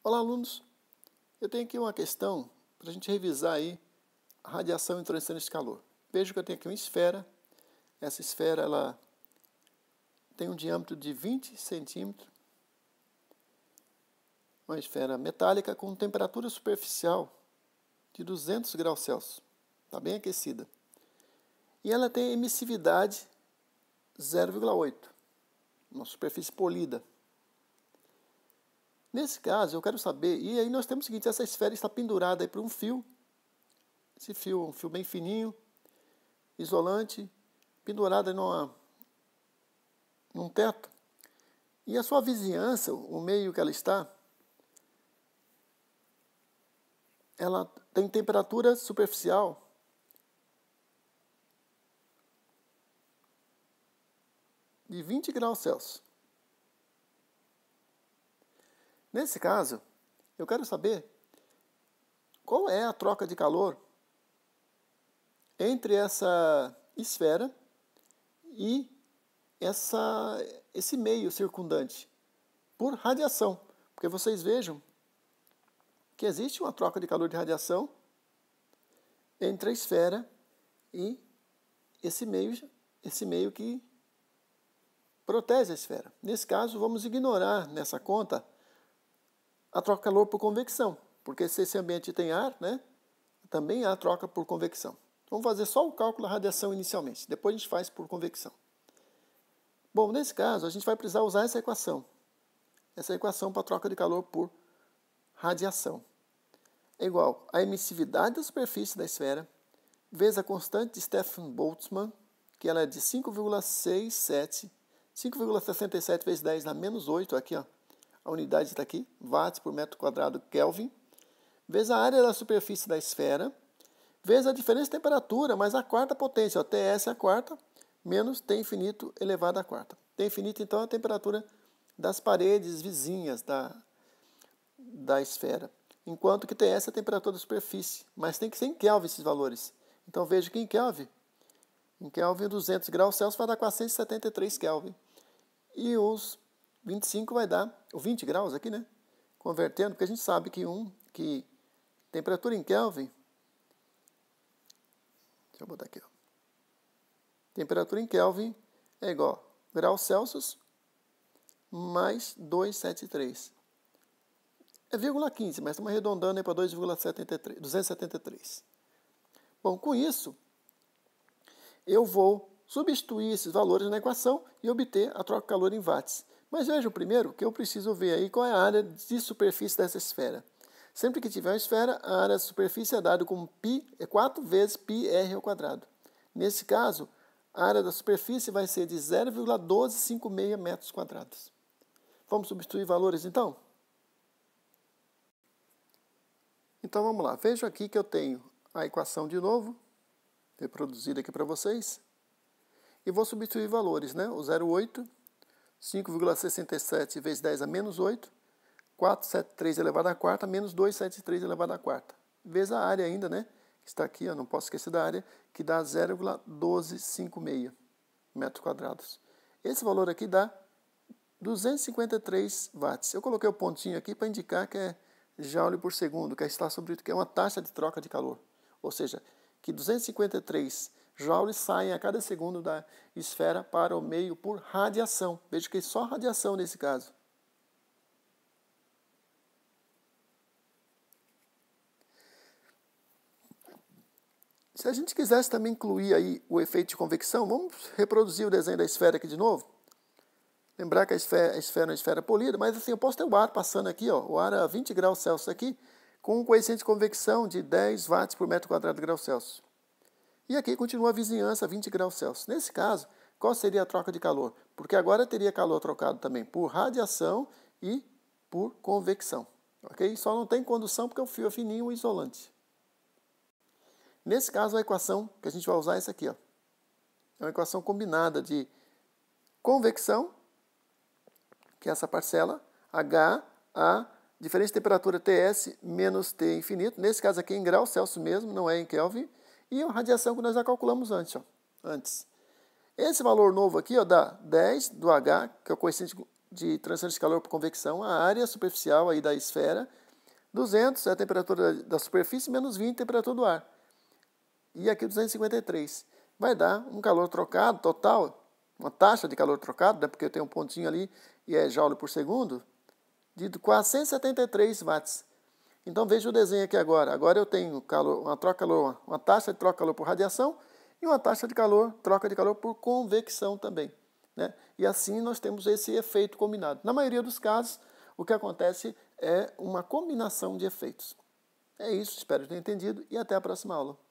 Olá, alunos. Eu tenho aqui uma questão para a gente revisar aí a radiação em transição de calor. Veja que eu tenho aqui uma esfera. Essa esfera ela tem um diâmetro de 20 centímetros. Uma esfera metálica com temperatura superficial de 200 graus Celsius. Está bem aquecida. E ela tem emissividade 0,8. Uma superfície polida. Nesse caso, eu quero saber, e aí nós temos o seguinte, essa esfera está pendurada aí por um fio, esse fio é um fio bem fininho, isolante, pendurada num teto, e a sua vizinhança, o meio que ela está, ela tem temperatura superficial de 20 graus Celsius. Nesse caso, eu quero saber qual é a troca de calor entre essa esfera e esse meio circundante por radiação. Porque vocês vejam que existe uma troca de calor de radiação entre a esfera e esse meio que protege a esfera. Nesse caso, vamos ignorar nessa conta a troca de calor por convecção, porque se esse ambiente tem ar, né, também há troca por convecção. Vamos fazer só o cálculo da radiação inicialmente, depois a gente faz por convecção. Bom, nesse caso, a gente vai precisar usar essa equação para a troca de calor por radiação. É igual a emissividade da superfície da esfera vezes a constante de Stefan-Boltzmann, que ela é de 5,67 vezes 10 na menos 8, aqui, ó. A unidade está aqui, watts por metro quadrado Kelvin, vezes a área da superfície da esfera, vezes a diferença de temperatura, mais a quarta potência, ó, Ts é a quarta, menos T infinito elevado à quarta. T infinito, então, é a temperatura das paredes vizinhas da esfera, enquanto que Ts é a temperatura da superfície, mas tem que ser em Kelvin esses valores. Então, veja que em Kelvin 200 graus Celsius vai dar 473 Kelvin. E os 25 vai dar, o 20 graus aqui, né? Convertendo, porque a gente sabe que temperatura em Kelvin, deixa eu botar aqui, ó. Temperatura em Kelvin é igual a graus Celsius mais 273. É 0,15, mas estamos arredondando aí para 273. Bom, com isso, eu vou substituir esses valores na equação e obter a troca de calor em watts. Mas vejam primeiro que eu preciso ver aí qual é a área de superfície dessa esfera. Sempre que tiver uma esfera, a área de superfície é dada como π, é 4 vezes πr ao quadrado. Nesse caso, a área da superfície vai ser de 0,1256 metros quadrados. Vamos substituir valores então? Então vamos lá. Vejam aqui que eu tenho a equação de novo, reproduzida aqui para vocês. E vou substituir valores, né? O 0,8, 5,67 vezes 10 a menos 8, 473 elevado à quarta, menos 273 elevado à quarta. Vezes a área ainda, né? Que está aqui, eu não posso esquecer da área, que dá 0,1256 metros quadrados. Esse valor aqui dá 253 watts. Eu coloquei o pontinho aqui para indicar que é joule por segundo, que é uma taxa de troca de calor. Ou seja, que 253 joules saem a cada segundo da esfera para o meio por radiação. Veja que é só radiação nesse caso. Se a gente quisesse também incluir aí o efeito de convecção, vamos reproduzir o desenho da esfera aqui de novo. Lembrar que a esfera é uma esfera polida, mas assim, eu posso ter o ar passando aqui, ó, o ar a 20 graus Celsius aqui, com um coeficiente de convecção de 10 watts por metro quadrado de graus Celsius. E aqui continua a vizinhança a 20 graus Celsius. Nesse caso, qual seria a troca de calor? Porque agora teria calor trocado também por radiação e por convecção. Okay? Só não tem condução porque o fio é fininho e isolante. Nesse caso, a equação que a gente vai usar é essa aqui. Ó. É uma equação combinada de convecção, que é essa parcela, H, A, diferença de temperatura Ts menos T infinito. Nesse caso aqui é em graus Celsius mesmo, não é em Kelvin. E a radiação que nós já calculamos antes. Esse valor novo aqui, ó, dá 10 do H, que é o coeficiente de transferência de calor por convecção, a área superficial aí da esfera, 200 é a temperatura da superfície, menos 20 a temperatura do ar. E aqui 253. Vai dar um calor trocado total, uma taxa de calor trocado, né, porque eu tenho um pontinho ali e é joule por segundo, de 473 watts. Então veja o desenho aqui agora. Agora eu tenho calor, uma taxa de troca de calor por radiação e uma taxa de calor, troca de calor por convecção também, né? E assim nós temos esse efeito combinado. Na maioria dos casos, o que acontece é uma combinação de efeitos. É isso, espero ter entendido e até a próxima aula.